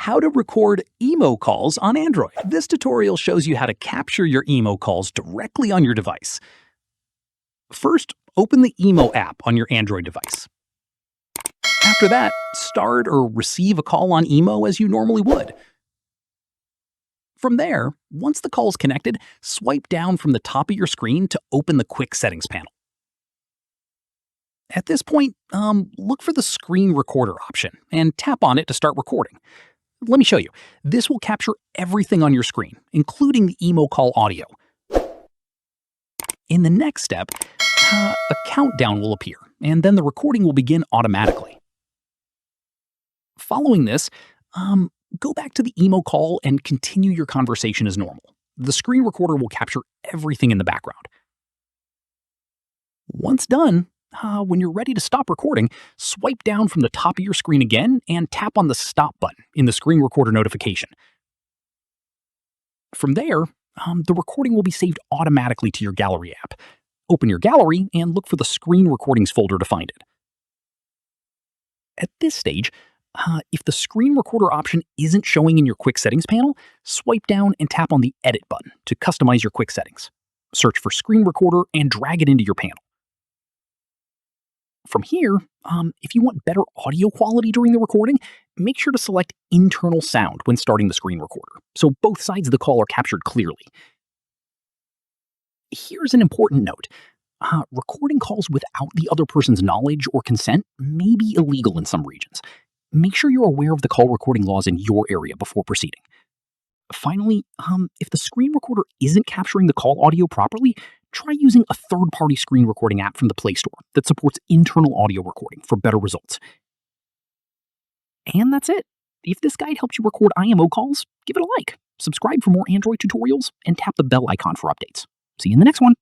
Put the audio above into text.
how to record Imo calls on Android. This tutorial shows you how to capture your Imo calls directly on your device. First, open the Imo app on your Android device. After that, start or receive a call on Imo as you normally would. From there, once the call is connected, swipe down from the top of your screen to open the Quick Settings panel. At this point, look for the Screen Recorder option and tap on it to start recording. Let me show you. This will capture everything on your screen, including the Imo call audio. In the next step, a countdown will appear, and then the recording will begin automatically. Following this, go back to the Imo call and continue your conversation as normal. The screen recorder will capture everything in the background. Once done, when you're ready to stop recording, swipe down from the top of your screen again and tap on the stop button in the screen recorder notification. From there, the recording will be saved automatically to your gallery app. Open your gallery and look for the screen recordings folder to find it. At this stage, if the screen recorder option isn't showing in your quick settings panel, swipe down and tap on the edit button to customize your quick settings. Search for screen recorder and drag it into your panel. From here, if you want better audio quality during the recording, make sure to select internal sound when starting the screen recorder, so both sides of the call are captured clearly. Here's an important note. Recording calls without the other person's knowledge or consent may be illegal in some regions. Make sure you're aware of the call recording laws in your area before proceeding. Finally, if the screen recorder isn't capturing the call audio properly, try using a third-party screen recording app from the Play Store that supports internal audio recording for better results. And that's it. If this guide helps you record Imo calls, give it a like, subscribe for more Android tutorials, and tap the bell icon for updates. See you in the next one.